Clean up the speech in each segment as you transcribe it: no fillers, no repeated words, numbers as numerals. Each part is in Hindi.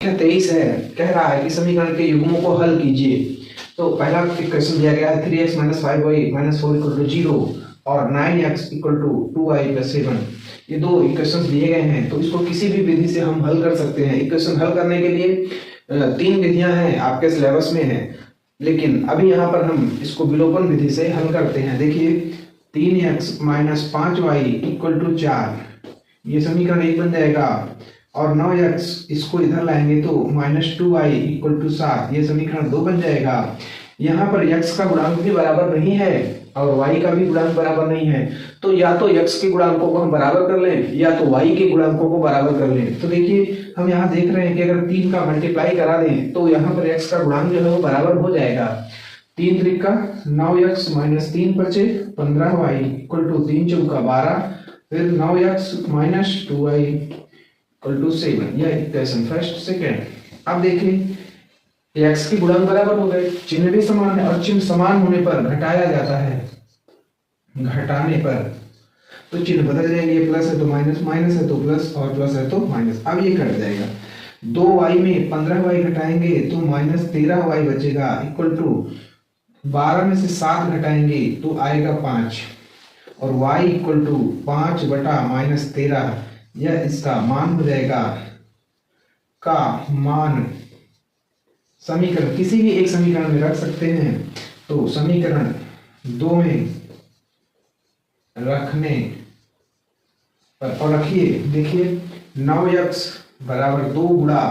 23 है, कह रहा है कि समीकरण के युग्मों को हल कीजिए। तो पहला क्वेश्चन दिया गया है 3x - 5y - 4 = 0 और 9x = 2y + 7। ये दो इक्वेशंस दिए गए हैं, तो इसको किसी भी विधि से हम हल कर सकते हैं। इक्वेशन हल करने के लिए तीन विधियां हैं, आपके सिलेबस में है, लेकिन अभी यहाँ पर हम इसको विलोपन विधि से हल करते हैं। देखिए 3x - 5y = 4, ये समीकरण 1 बन जाएगा। और 9x इसको इधर लाएंगे तो -2y = 7, ये समीकरण 2 बन जाएगा। यहाँ पर x का गुणांक भी बराबर नहीं है और y का भी गुणांक बराबर नहीं है, तो या तो x के गुणांकों को हम बराबर कर लें या तो y के गुणांकों को बराबर कर लें। तो देखिए हम यहाँ देख रहे हैं कि अगर 3 का मल्टीप्लाई करा दें तो यहाँ पर x का गुणांक जो है वो बराबर हो जाएगा। 3 3 का 9x - 3 बचे 15y = 3 चौका 12, फिर 9x - 2y = 7, यह इक्वेशन फर्स्ट सेकेंड। अब देखिए x के गुणांक बराबर हो गए, चिन्ह भी समान है और चिन्ह समान होने पर घटाया जाता है, घटाने पर तो चिन्ह बदल जाएंगे, प्लस है तो माइनस, माइनस है तो प्लस और प्लस है तो माइनस। अब ये कट जाएगा, 2y में 15y घटाएंगे तो -13y बचेगा इक्वल टू 12 में से 7 घटाएंगे तो आएगा 5 और y इक्वल टू 5 बटा -13, यह इसका मान हो जाएगा। का मान समीकरण किसी भी एक समीकरण में रख सकते हैं, तो समीकरण 2 में रखने पर, और रखिए देखिए 9x = 2 गुणा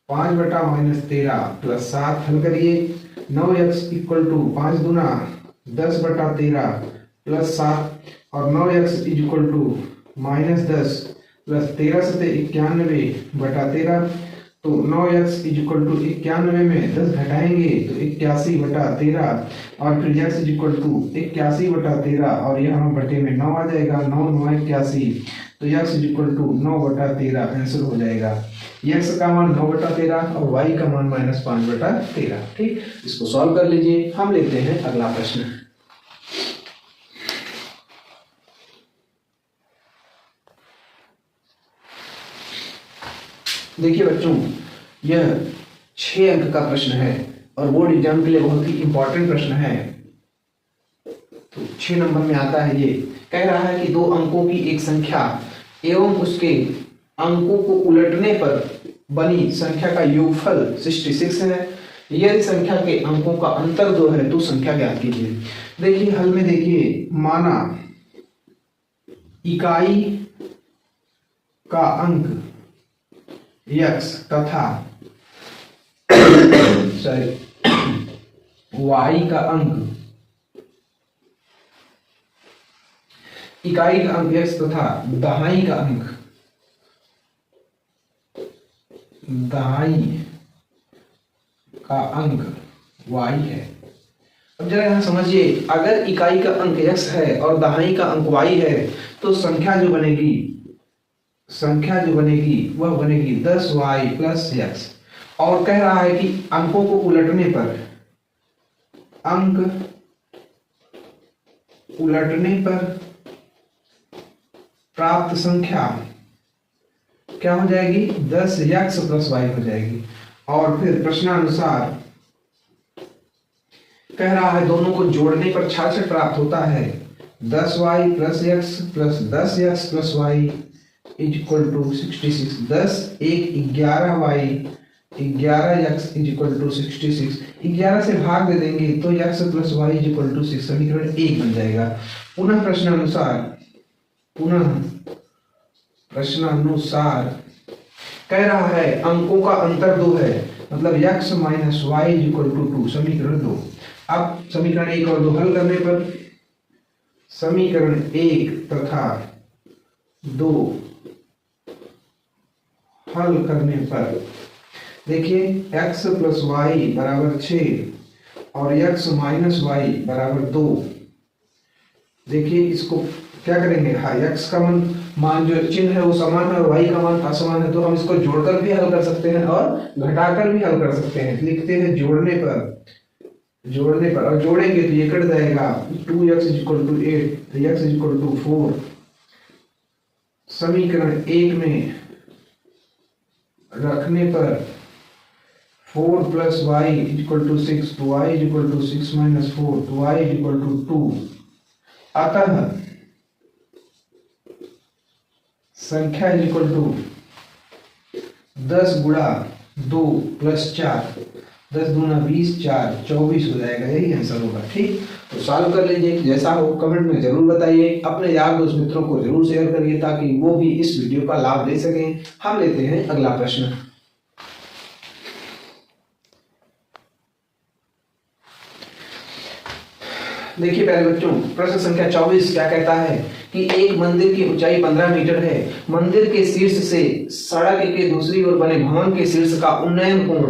5 बटा -13 प्लस 7 हल करिए। 9x = 5 दूना 10 बटा 13 प्लस 7 और 9x = -10 प्लस 13 से 91 बटा 13, तो 9x = 91 में 10 घटाएंगे तो 81 बटा 13 और फिर x = 81 बटा 13 और यहाँ बटे में 9 आ जाएगा, 9 9 81, तो x = 9 बटा 13 आंसर हो जाएगा। x का मान 9 बटा 13 और y का मान -5 बटा 13। ठीक, इसको सॉल्व कर लीजिए। हम लेते हैं अगला प्रश्न। देखिए बच्चों, यह 6 अंक का प्रश्न है और बोर्ड एग्जाम के लिए बहुत ही इंपॉर्टेंट प्रश्न है। तो 6 नंबर में आता है। ये कह रहा है कि 2 अंकों की एक संख्या एवं उसके अंकों को उलटने पर बनी संख्या का योगफल 66 है। यदि संख्या के अंकों का अंतर 2 है तो संख्या ज्ञात कीजिए। देखिए हल में देखिए, माना इकाई का अंक x तथा y का अंक, इकाई का अंक x तथा दहाई का अंक, दहाई का अंक y है। अब जरा यहां समझिए, अगर इकाई का अंक x है और दहाई का अंक y है तो संख्या जो बनेगी वह बनेगी 10y + x। और कह रहा है कि अंकों को उलटने पर, अंक उलटने पर प्राप्त संख्या क्या हो जाएगी, 10x + y हो जाएगी। और फिर प्रश्नानुसार कह रहा है दोनों को जोड़ने पर 66 प्राप्त होता है। 10y + x + 10x + y = 66। 10 1 11y 11x = 66। 11 से भाग दे देंगे तो x + y = 6, समीकरण 1 बन जाएगा। पुनः प्रश्नानुसार कह रहा है अंकों का अंतर 2 है, मतलब x - y = 2, समीकरण 2। अब समीकरण 1 और 2 हल करने पर, समीकरण 1 तथा 2 हल करने पर देखिए x + y = 6 और x - y = 2। देखिए इसको क्या करेंगे, हाँ x का मान जो चिन्ह है वो समान है और y का मान असमान है, तो हम इसको जोड़कर भी हल कर सकते हैं और घटाकर भी हल कर सकते हैं। लिखते हैं जोड़ने पर और जोड़ेंगे तो ये कट जाएगा, 2x = 8 x = 4। समीकरण 1 में रखने पर 4 + y = 6, तो y = 6 - 4, तो y = 2। अतः संख्या = 10 × 2 + 4, 10 दूना 20, 4 24 हो जाएगा। यही आंसर होगा। ठीक, तो सॉल्व कर लीजिए। जैसा हो कमेंट में जरूर बताइए। अपने यार दोस्त मित्रों को जरूर शेयर करिए ताकि वो भी इस वीडियो का लाभ ले सकें। हम लेते हैं अगला प्रश्न। देखिए पहले बच्चों, प्रश्न संख्या 24 क्या कहता है कि एक मंदिर की ऊंचाई 15 मीटर है। मंदिर के शीर्ष से सड़क के दूसरी ओर बने भवन के शीर्ष का उन्नयन कोण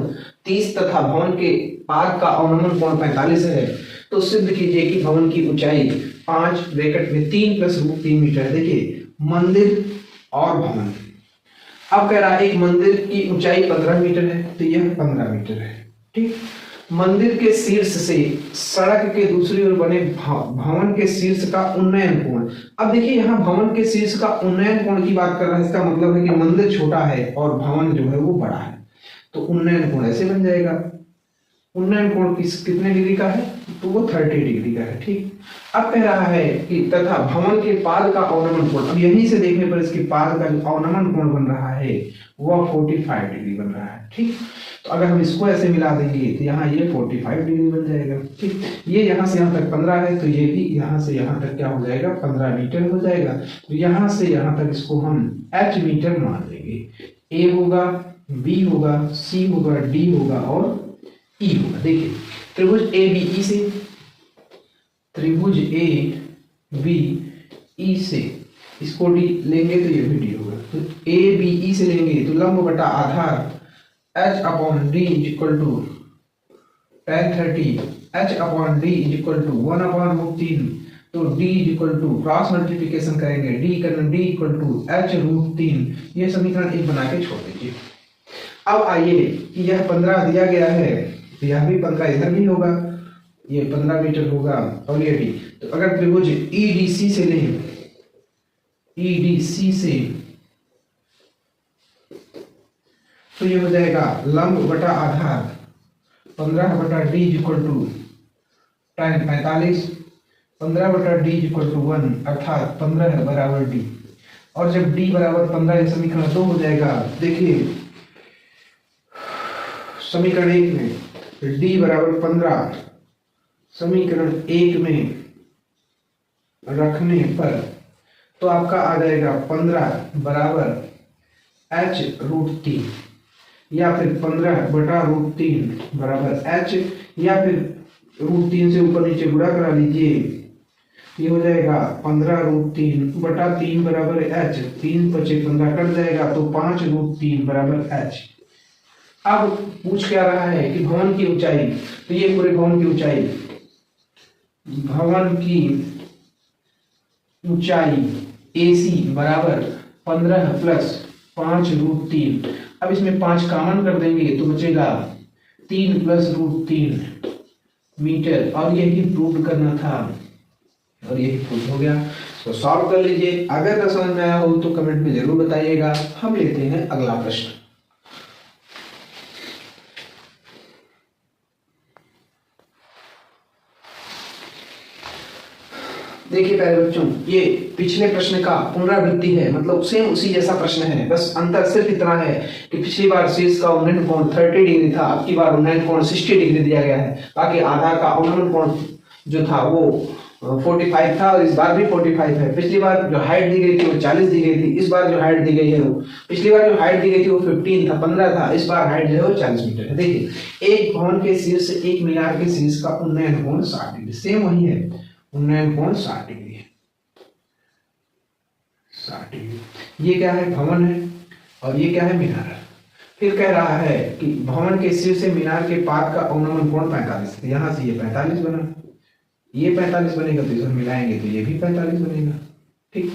30 तथा भवन के पाद का अवनमन कोण 45 है। तो सिद्ध कीजिए कि भवन की ऊंचाई 5 ब्रैकेट में 3 + √3 मीटर है। देखिए मंदिर और भवन। अब कह रहा है एक मंदिर की ऊंचाई 15 मीटर है, तो यह 15 मीटर है। ठीक, मंदिर के शीर्ष से सड़क के दूसरी ओर बने भवन के शीर्ष का उन्नयन कोण। अब देखिए यहाँ भवन के शीर्ष का उन्नयन कोण की बात कर रहा है। इसका मतलब है कि मंदिर छोटा है और भवन जो है वो बड़ा है, तो उन्नयन कोण ऐसे बन जाएगा। उन्नयन कोण कितने डिग्री का है, तो वो 30 डिग्री का है। ठीक, अब कह रहा है कि तथा भवन के पाद का अवनमन कोण, अब यहीं से देखने पर इसके पाद का जो अवनमन कोण बन रहा है वह 45 डिग्री बन रहा है। ठीक, तो अगर हम इसको ऐसे मिला देंगे तो यहाँ ये 45 डिग्री बन जाएगा। ठीक, ये यहाँ से यहाँ तक 15 है, तो ये भी यहाँ से यहाँ तक क्या हो जाएगा, 15 मीटर हो जाएगा। तो यहाँ से यहाँ तक इसको हम h मीटर मान लेंगे। ए होगा, बी होगा, सी होगा, डी होगा और ई होगा। देखिए त्रिभुज ए बी ई से, त्रिभुज ए बी ई से इसको डी लेंगे तो ये भी डी होगा। तो ए बी ई से लेंगे तो लंब बटा आधार h/d = tan 30, h/d = 1/√3, तो d = क्रॉस मल्टीप्लिकेशन करेंगे, d = h√3। ये समीकरण 1 बना के छोड़ दीजिए। अब आइए कि यह 15 दिया गया है, तो यह भी 15 इधर भी होगा, ये 15 मीटर होगा और ये डी। तो अगर त्रिभुज EDC से लें, EDC से, तो ये हो जाएगा लंब बटा आधार 15/d = tan 45, 15/d = 1, अर्थात 15 बराबर d। और जब d बराबर 15 ये समीकरण 2 हो जाएगा। देखिए समीकरण 1 में d बराबर 15 समीकरण 1 में रखने पर तो आपका आ जाएगा 15 बराबर h√3, या फिर 15/√3 बराबर h, या फिर √3 से ऊपर नीचे गुणा करा लीजिए। ये हो जाएगा 15√3/3 बराबर h, 3 × 5 = 15 कट जाएगा, तो 5√3 बराबर h। अब पूछ क्या रहा है कि भवन की ऊंचाई, तो ये पूरे भवन की ऊंचाई, भवन की ऊंचाई AC बराबर 15 + 5√3। अब इसमें 5 कॉमन कर देंगे तो बचेगा 3 + √3 मीटर, और यही प्रूव करना था और यही प्रूव हो गया। तो सॉल्व कर लीजिए। अगर न समझ में आया हो तो कमेंट में जरूर बताइएगा। हम लेते हैं अगला प्रश्न। देखिए पहले बच्चों, ये पिछले प्रश्न का पुनरावृत्ति है, मतलब सेम उसी जैसा प्रश्न है, बस अंतर सिर्फ इतना है कि पिछली बार शीर्ष का उन्नयन कोण 30 डिग्री था, अब की बार उन्नयन कोण 60 डिग्री दिया गया है। बाकी आधार का अवनमन कोण जो था वो 45 था और इस बार भी 45 है। पिछली बार जो हाइट दी गई थी वो 40 दी गई थी, इस बार जो हाइट दी गई है वो, पिछली बार जो हाइट दी गई थी वो 15 था, 15 था, इस बार हाइट जो है वो 40 मीटर है। देखिए एक भवन के शीर्ष से एक मीनार के शीर्ष का उन्नयन कोण 60 डिग्री, सेम वही है, उन्नयन कोण 60 डिग्री है, 60 डिग्री। ये क्या है, भवन है, और ये क्या है, मीनार है। फिर कह रहा है कि भवन के शीर्ष से मीनार के पाद का अवनमन कोण 45 है। यहां से ये 45 बना, ये 45 बनेगा, तो इसे मिलाएंगे तो ये भी 45 बनेगा। ठीक,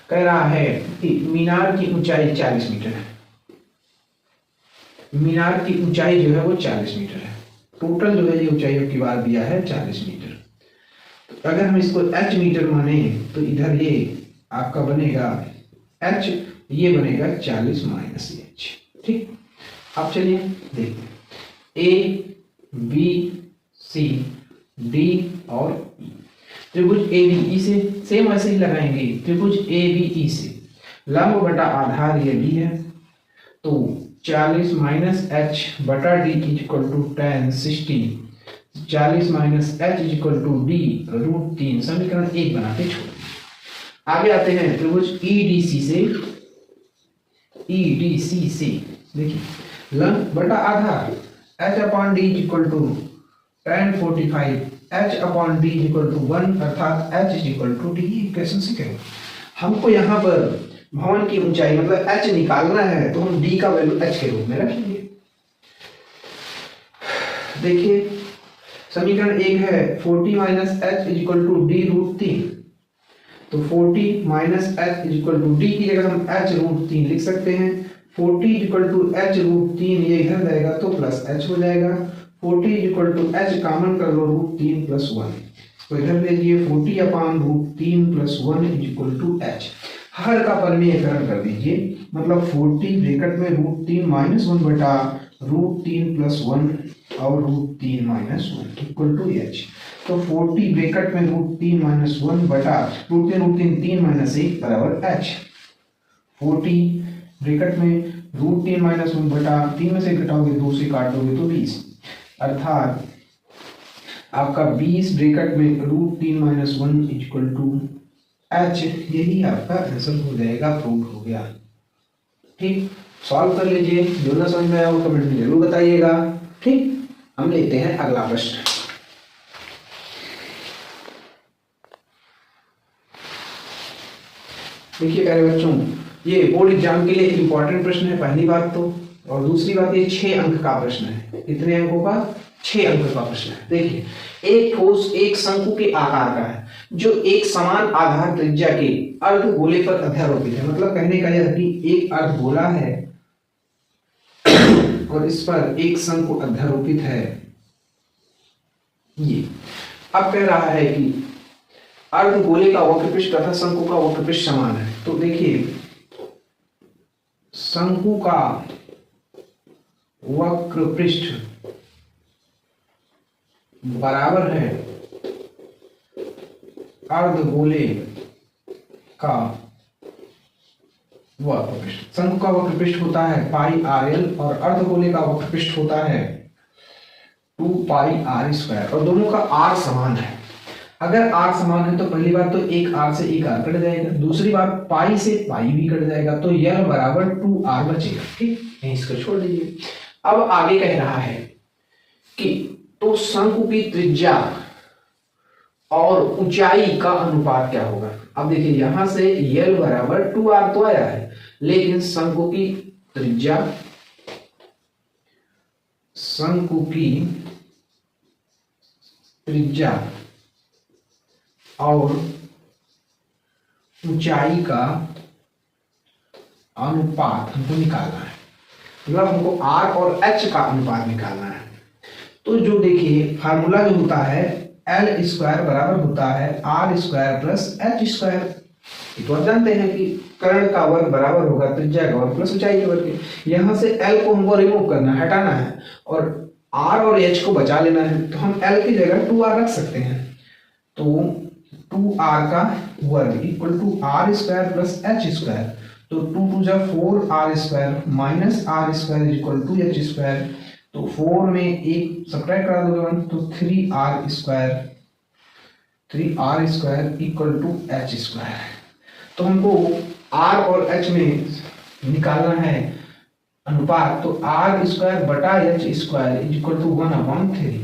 कह रहा है कि मीनार की ऊंचाई 40 मीटर है, मीनार की ऊंचाई जो है वो 40 मीटर है। टोटल जो है ये ऊंचाई की बार दिया है 40 मीटर। तो अगर हम इसको h मीटर माने तो इधर ये आपका बनेगा h, ये बनेगा 40 - h। ठीक, अब चलिए देखते हैं ए बी सी डी और ई। त्रिभुज ए बी ई से सेम ऐसे ही लगाएंगे। त्रिभुज ए बी ई से लंब बटा आधार ये डी है, तो 40 माइनस एच बटा D is equal to 10 60। 40 minus H is equal to D √3। समीकरण 1 बनाते छोड़। आगे आते हैं त्रिभुज ईडीसी से। ईडीसी से देखिए लंब बटा आधार h upon D is equal to 10 45 h upon D is equal to 1 अर्थात h is equal to D. Equation से करें हमको यहाँ पर भवन की ऊंचाई मतलब h निकालना है, तो हम d का वैल्यू h के रूप में रखेंगे। देखिए समीकरण 1 है 40 minus H is equal to D √3, तो 40 minus H is equal to D की जगह हम h √3 लिख सकते हैं। 40 इज इक्वल टू h √3 ये इधर जाएगा तो प्लस h हो जाएगा। 40 is equal to h common कर लो √3 प्लस 1, तो इधर भेजिए 40 upon √3 plus 1 is equal to h। हर का परिमेयकरण कर दीजिए, मतलब 40 ब्रैकेट में √3 माइनस 1 बटा √3 प्लस 1 और √3 माइनस 1 इक्वल टू h। तो 40 ब्रैकेट में √3 माइनस 1 बटा √3 3 माइनस 1 बराबर h। 40 ब्रैकेट में √3 माइनस 1 बटा 3 में से घटाओगे 2 से काटोगे तो 20, अर्थात आपका 20 ब्रैकेट में √3 माइनस 1 इक्वल टू h। यही आपका आंसर हो जाएगा, प्रूव हो गया। ठीक, सॉल्व कर लीजिए। जो ना समझ में आया वो कमेंट में जरूर बताइएगा। ठीक, हम लेते हैं अगला प्रश्न। देखिए प्यारे बच्चों, ये बोर्ड एग्जाम के लिए इंपॉर्टेंट प्रश्न है पहली बात तो, और दूसरी बात ये 6 अंक का प्रश्न है। कितने अंकों का? 6 अंक का प्रश्न है। देखिए एक ठोस एक शंकु के आकार का है जो एक समान आधार त्रिज्या के अर्धगोले पर अध्यारोपित है। मतलब कहने का यह कि एक अर्धगोला है और इस पर एक शंकु अध्यारोपित है। ये अब कह रहा है कि अर्धगोले का वक्रपृष्ठ तथा शंकु का वक्रपृष्ठ समान है। तो देखिए शंकु का वक्रपृष्ठ बराबर है अर्धगोले का वक्रपृष्ठ। शंकु का वक्रपृष्ठ होता है पाई आर एल और अर्धगोले का वक्रपृष्ठ होता है 2 पाई आर स्क्वायर, और दोनों का आर समान है। अगर आर समान है तो पहली बात तो एक आर से एक आर कट जाएगा, दूसरी बात पाई से पाई भी कट जाएगा, तो यल बराबर 2r बचेगा। ठीक, यहीं इसको छोड़ दीजिए। अब आगे कह रहा है कि तो शंकु की त्रिज्या और ऊंचाई का अनुपात क्या होगा। अब देखिए यहां से यल बराबर 2r तो आया है, लेकिन शंकु की त्रिज्या, शंकु की त्रिज्या और ऊंचाई का अनुपात हमको निकालना है। मतलब हमको r और h का अनुपात निकालना है। तो जो देखिए फार्मूला जो होता है L स्क्वायर बराबर होता है R square plus H square. तो आप जानते हैं कि कर्ण का वर्ग बराबर होगा त्रिज्या का वर्ग प्लस ऊंचाई के वर्ग। यहां से L को हमको रिमूव करना, हटाना है, और R और H को बचा लेना है। तो हम L की जगह 2r रख सकते हैं। तो 2r का वर्ग equal to R square plus H square. तो 2 2 जा 4r square minus r square equal to H square. तो 4 में एक सब्ट्रैक्ट करा दोगे 1, तो 3r square equal to H square. तो हमको r और h में निकालना है अनुपात, तो r स्क्वायर बटा H स्क्वायर इक्वल टू 1/3।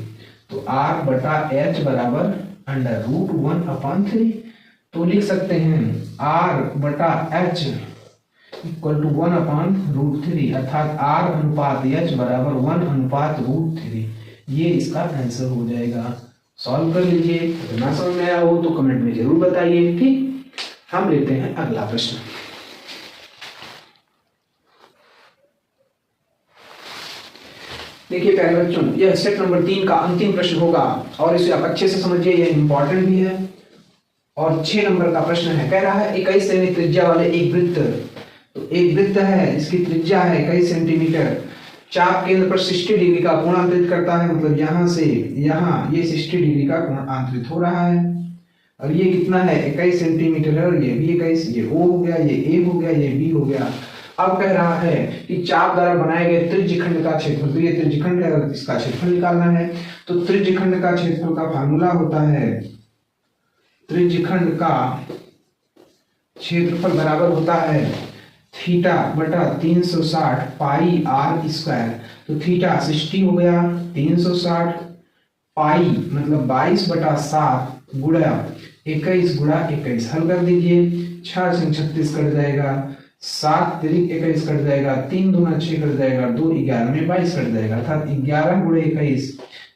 तो r बटा h बराबर √1/3। तो लिख सकते हैं r बटा h इक्वल टू 1/√3, अर्थात r अनुपात h बराबर 1/√3। ये इसका आंसर हो जाएगा। सॉल्व कर लीजिए। अगर ना समझ में आया हो तो कमेंट में जरूर बताइए। ठीक, हम लेते हैं अगला प्रश्न। देखिए प्यारे बच्चों, यह सेट नंबर 3 का अंतिम प्रश्न होगा और इसे आप अच्छे से समझिए, यह इंपॉर्टेंट भी है। और 6 नंबर का प्रश्न है, कह रहा है 21 सेमी त्रिज्या वाले एक वृत्त। तो एक वृत्त है, इसकी त्रिज्या है 21 सेंटीमीटर, चाप केंद्र पर 60 डिग्री का कोण आंतरित करता है, मतलब यहाँ से यहाँ ये 60 डिग्री का कोण आंतरित हो रहा है। और ये कितना है 21 सेंटीमीटर है, और ये भी 21, ये O हो गया, ये A हो गया, ये B हो गया। अब कह रहा है कि चाप द्वारा बनाए गए त्रिज्यखंड का क्षेत्रफल, तो ये त्रिज्यखंड है, अगर इसका क्षेत्रफल निकालना है तो त्रिज्यखंड का क्षेत्रफल का फार्मूला होता है, त्रिज्यखंड का क्षेत्रफल बराबर होता है थीटा बटा 360 पाई r स्क्वायर। तो थीटा 60 हो गया, 360 पाई मतलब 22 बटा 7 गुणा 21 गुणा 21, हल कर दीजिए, 6 से 36 कट जाएगा, 7 तिरिक 21 कट जाएगा, 3 दूना 6 कट जाएगा, 2 11 में 22 कट जाएगा, अर्थात 11 गुणे 21,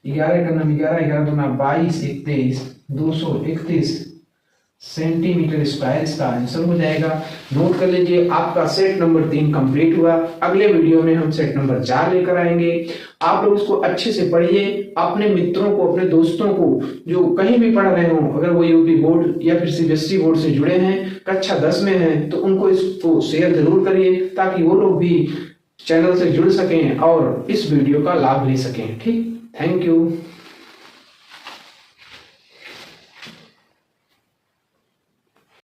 11 का नाम 11, 11 दूना 22, 21, 231 सेंटीमीटर स्क्वायर इसका आंसर हो जाएगा। नोट कर लीजिए, आपका सेट नंबर 3 कंप्लीट हुआ। अगले वीडियो में हम सेट नंबर 4 लेकर आएंगे। आप लोग इसको अच्छे से पढ़िए, अपने मित्रों को, अपने दोस्तों को जो कहीं भी पढ़ रहे हो, अगर वो यूपी बोर्ड या फिर सीबीएसई बोर्ड से जुड़े हैं, कक्षा 10 में हैं, तो उनको इसको शेयर जरूर करिए ताकि वो लोग भी चैनल से जुड़ सकें और इस वीडियो का लाभ ले सकें। ठीक, थैंक यू।